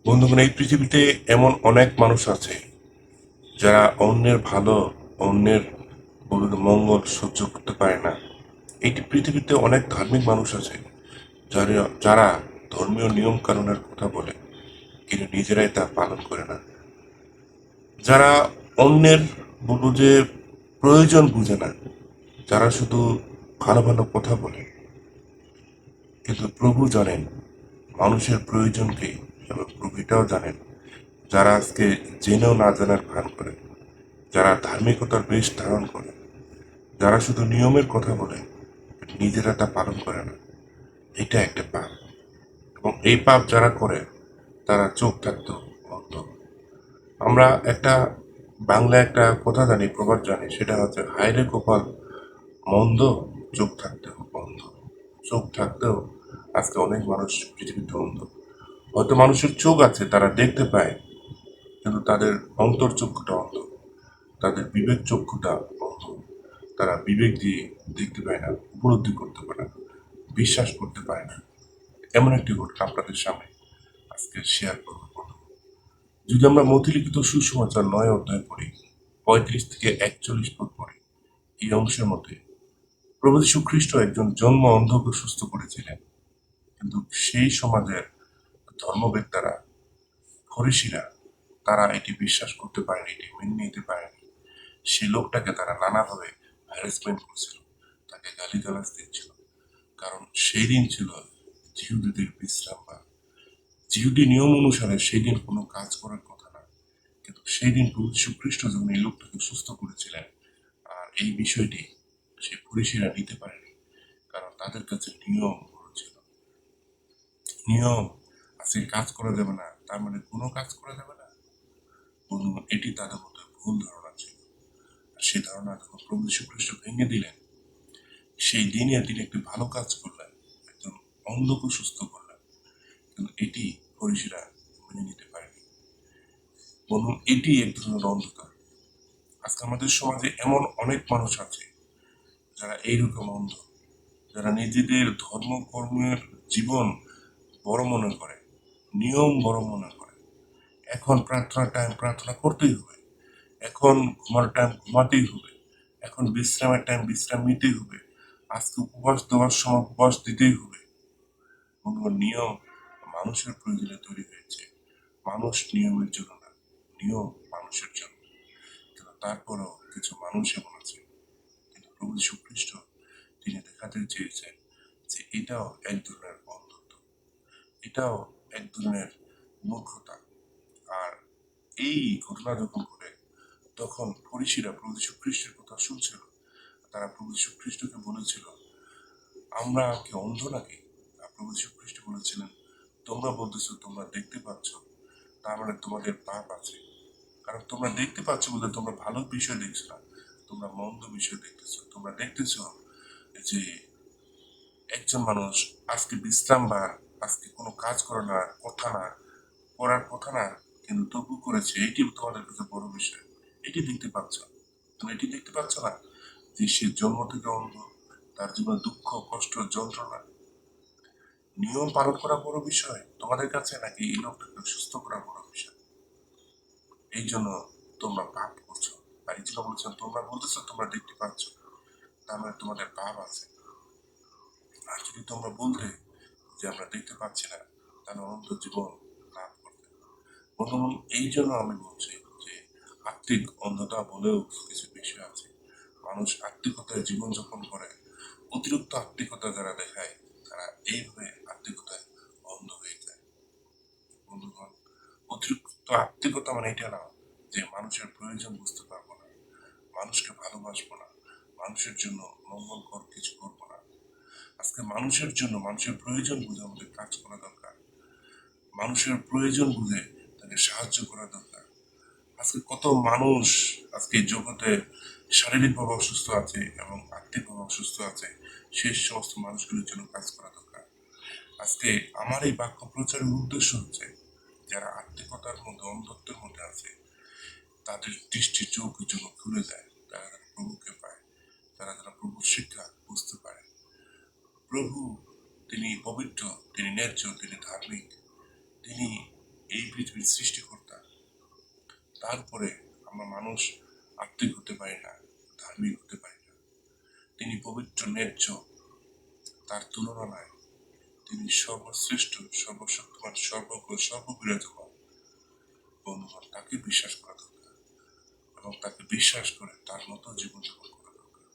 বন্ধুগণ, এই পৃথিবীতে এমন অনেক মানুষ আছে যারা অন্যের ভালো, অন্যের মঙ্গল সহ্য করতে পারে না। এই পৃথিবীতে অনেক ধার্মিক মানুষ আছে যারা যারা ধর্মীয় নিয়ম কানুনের কথা বলে, কিন্তু নিজেরাই তা পালন করে না। যারা অন্যের বলবো যে প্রয়োজন বুঝে না, যারা শুধু ভালো ভালো কথা বলে, কিন্তু প্রভু জানেন মানুষের প্রয়োজন কি, এবং প্রভু এটাও জানেন যারা আজকে জেনেও না জানার ভান করে, যারা ধার্মিকতার বেশ ধারণ করে, যারা শুধু নিয়মের কথা বলে নিজেরা তা পালন করে না, এটা একটা পাপ। এবং এই পাপ যারা করে তারা চোখ থাকতো অন্ধ। আমরা একটা বাংলা একটা কথা জানি, প্রবাদ জানি, সেটা হচ্ছে হায়রে কপাল মন্দ, চোখ থাকতেও অন্ধ। চোখ থাকতেও আজকে অনেক মানুষ পৃথিবীতে অন্ধ। হয়তো মানুষের চোখ আছে, তারা দেখতে পায়, কিন্তু তাদের অন্তর্চক্ষুটা অন্ধ, তাদের বিবেক চক্ষুটা অন্ধ। তারা বিবেক দিয়ে দেখতে পায় না, উপলব্ধি করতে পারে না, বিশ্বাস করতে পারে না। এমন একটি ঘটনা আপনাদের সামনে আজকে শেয়ার করব। যদি আমরা মতিলিখিত সুসমাচার 9 অধ্যায় পড়ি, 35 থেকে 41 পদ পড়ি, এই অংশের মধ্যে প্রভু যীশু খ্রিস্ট একজন জন্ম অন্ধকে সুস্থ করেছিলেন, কিন্তু সেই সমাজের ধর্মবেত্তারা, ফরিসিরা, তারা এটি বিশ্বাস করতে পারেনি, এটি মেনে নিতে পারেনি। সেই লোকটাকে তারা নানাভাবে হ্যারাসমেন্ট করছিল, তাকে গালিগালাজ দিচ্ছিল। কারণ সেই দিন ছিল জিহুদীদের বিশ্রাম বার। জিহুদি নিয়ম অনুসারে সেই দিন কোনো কাজ করার কথা না, কিন্তু সেই দিন প্রভু যীশু খ্রিস্ট যখন এই লোকটাকে সুস্থ করেছিলেন, আর এই বিষয়টি সেই ফরিসিরা নিতে পারেনি, কারণ তাদের কাছে নিয়ম ছিল। নিয়ম আজকে কাজ করা যাবে না, তার মানে কোনো কাজ করা যাবে না। বন্ধুগণ, এটি তাদের মধ্যে ভুল ধারণা ছিল। আর সেই ধারণা যখন প্রভু যীশু খ্রিস্ট ভেঙে দিলেন, সেই দিনে তিনি একটি ভালো কাজ করলেন, একজন অন্ধকে সুস্থ করলেন, কিন্তু এটি ফরিসিরা মেনে নিতে পারেনি। বলুন, এটি এক ধরনের অন্ধকার। আজকে আমাদের সমাজে এমন অনেক মানুষ আছে যারা এইরকম অন্ধ, যারা নিজেদের ধর্ম কর্মের জীবন বড় মনে করে, নিয়ম বড় মনে করে। এখন প্রার্থনা টাইম প্রার্থনা করতেই হবে, এখন ঘুমার টাইম ঘুমাতেই হবে, এখন বিশ্রামের টাইম বিশ্রাম নিতেই হবে, আজকে উপবাস দেওয়ার সময় উপবাস দিতেই হবে। নিয়ম মানুষের প্রয়োজনে তৈরি হয়েছে, মানুষ নিয়মের জন্য না, নিয়ম মানুষের জন্য। কিন্তু তারপরেও কিছু মানুষ এমন আছে, কিন্তু প্রভু যীশু খ্রিস্ট তিনি দেখাতে চেয়েছেন যে এটাও এক ধরনের অন্ধত্ব, এটাও এক ধরনের মূর্খতা। আর এই ঘটনা যখন ঘটে, তখন ফরিসিরা প্রভু যীশু খ্রিস্টের কথা শুনছিল। তারা প্রভু যীশু খ্রিস্টকে বলেছিল, আমরা কি অন্ধ নাকি? আর প্রভু যীশু খ্রিস্ট বলেছিলেন, তোমরা বলতেছো তোমরা দেখতে পাচ্ছ, তার মানে তোমাদের পাপ আছে। কারণ তোমরা দেখতে পাচ্ছ বলে তোমরা ভালো বিষয় দেখছো না, তোমরা মন্দ বিষয় দেখতেছো। তোমরা দেখতেছো যে একজন মানুষ আজকে বিশ্রাম বা আজকে কোনো কাজ করে না, কথা না, করার কথা না, কিন্তু তবু করেছে, এটি তোমাদের কাছে বড় বিষয়। এটি দেখতে পাচ্ছ, তুমি এটি দেখতে পাচ্ছ না যে সে জন্ম থেকে অন্ধ, তার জীবনে দুঃখ কষ্ট যন্ত্রণা। নিয়ম পালন করা বড় বিষয় তোমাদের কাছে, নাকি এই লোকটাকে সুস্থ করা বড় বিষয়? এই জন্য তোমরা পাপ করছো। আর এই জন্য বলছেন, তোমরা বলতেছো তোমরা দেখতে পাচ্ছ, তার মানে তোমাদের পাপ আছে। আর যদি তোমরা বলতে যে আমরা দেখতে পাচ্ছি না, তাহলে অনন্ত জীবন লাভ করতে। বন্ধুগণ, এই জন্য আমি বলছি যে আত্মিক অন্ধতা বলেও কিছু বিষয় আছে। মানুষ আত্মিকতায় জীবনযাপন করে, অতিরিক্ত আত্মিকতা যারা দেখায়, তারা এইভাবে আত্মিকতায় অন্ধ হয়ে যায়। বন্ধুগণ, অতিরিক্ত আত্মিকতা মানে এটা না যে মানুষের প্রয়োজন বুঝতে পারবো না, মানুষকে ভালোবাসবো না, মানুষের জন্য মঙ্গলকর কিছু করবো না। আজকে মানুষের জন্য, মানুষের প্রয়োজন বুঝে আমাদের কাজ করা দরকার, মানুষের প্রয়োজন বুঝে তাকে সাহায্য করা দরকার। আজকে কত মানুষ আজকে এই জগতে শারীরিকভাবে অসুস্থ আছে এবং আর্থিকভাবে অসুস্থ আছে, সেই সমস্ত মানুষগুলোর জন্য কাজ করা দরকার। আজকে আমার এই বাক্য প্রচারের উদ্দেশ্য হচ্ছে, যারা আত্মিকতার মধ্যে অন্ধত্বের মধ্যে আছে, তাদের দৃষ্টি চোখ যেন খুলে যায়, তারা যেন প্রভুকে পায়, তারা যেন প্রভুর শিক্ষা বুঝতে পারে। প্রভু তিনি পবিত্র, তিনি ন্যায্য, তিনি ধার্মিক, তিনি এই পৃথিবীর সৃষ্টিকর্তা, তারপরে আমরা মানুষ আত্মিক হতে পারি না, ধার্মিক হতে পারি না। তিনি পবিত্র, ন্যায্য, তার তুলনা নাই। তিনি সর্বশ্রেষ্ঠ, সর্বশক্তিমান, সর্বজ্ঞ, সর্ববিরাজমান। বন্ধুগণ, তাকে বিশ্বাস করা দরকার এবং তাকে বিশ্বাস করে তার মতো জীবনযাপন করা দরকার।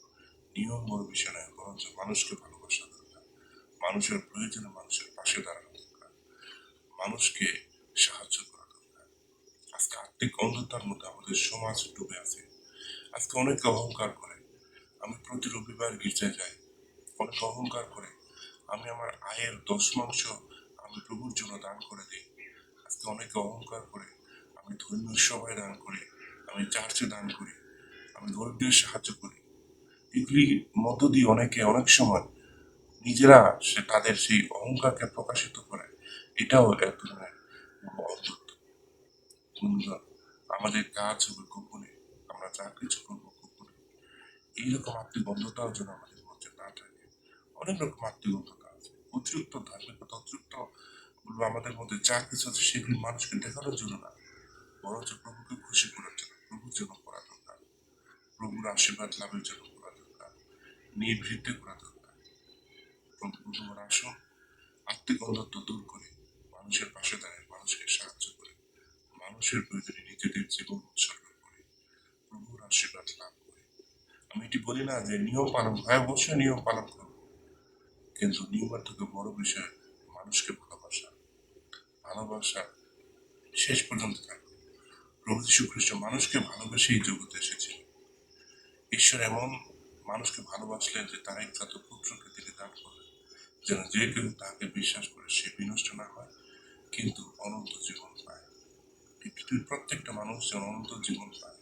নিয়ম বড় বিষয় নয়, বরঞ্চ মানুষকে ভালোবাসা দরকার। মানুষের প্রয়োজনে মানুষের পাশে দাঁড়ানো দরকার, মানুষকে সাহায্য করা দরকার। আজকে আর্থিক অন্ধতার মধ্যে আমাদের সমাজ ডুবে আছে। আজকে অনেকে অহংকার করে, আমি প্রতি রবিবার গির্জায় যাই। অনেকে অহংকার করে, আমি আমার আয়ের 10 আমি প্রভুর জন্য দান করে দিই। আজকে অনেকে অহংকার করে, আমি ধর্মীয় সভায় দান করি, আমি চার্চে দান করি, আমি গরিবদের সাহায্য করি। এগুলি মধ্য দিয়ে অনেকে অনেক সময় নিজেরা তাদের সেই অহংকারকে প্রকাশিত করে। এটাও এক ধরনের অন্ধত্ব। বন্ধুরা, আমাদের কাজ হবে গোপনে, আমরা যা কিছু করবো গোপনে। এইরকম আত্মিক অন্ধতাও যেন আমাদের মধ্যে না থাকে। অনেক রকম আত্মিক অন্ধতা আছে, অতিরিক্ত ধার্মিকতা, অতিরিক্ত বলবো আমাদের মধ্যে যা কিছু আছে সেগুলি মানুষকে দেখানোর জন্য না, বরঞ্চ প্রভুকে খুশি করার জন্য, প্রভুর জন্য করা দরকার, প্রভুর আশীর্বাদ লাভের জন্য করা দরকার, নিভৃতে করা দরকার। প্রভুর আসন আত্মিক অন্ধত্ব দূর করে মানুষের পাশে দাঁড়ায়, মানুষকে সাহায্য করে, মানুষের প্রয়োজনে নিজেদের জীবন উৎসর্গ করে, প্রভুর আশীর্বাদ লাভ করে। আমি এটি বলি না যে নিয়ম পালন, হ্যাঁ অবশ্যই নিয়ম পালন করবো, কিন্তু নিয়মের থেকে বড় বিষয় মানুষকে ভালোবাসা। ভালোবাসা শেষ পর্যন্ত থাকবে। প্রভু যীশু খ্রিস্ট মানুষকে ভালোবেসে এই জগতে এসেছিল। ঈশ্বর এমন মানুষকে ভালোবাসলেন যে তার একমাত্র পুত্রকে তিনি দান করলেন, যেন যে কেউ তাকে বিশ্বাস করে সে বিনষ্ট না হয়, কিন্তু অনন্ত জীবন পায়। এই পৃথিবীর প্রত্যেকটা মানুষ যেন অনন্ত জীবন পায়,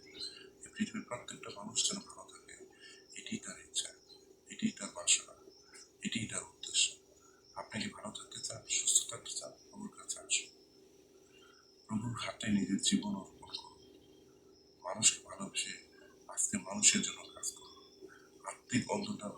এই পৃথিবীর প্রত্যেকটা মানুষ যেন ভালো থাকে, এটি তার ইচ্ছা, এটি তার বাসনা, এটি তার উদ্দেশ্য। আপনি কি ভালো থাকতে চান, সুস্থ থাকতে চান? প্রভুর কাছে আসুন, প্রভুর হাতে নিজের জীবন অর্পণ করুন, মানুষকে ভালোবেসে আজকে মানুষের জন্য কাজ করুন। আত্মিক অন্ধতা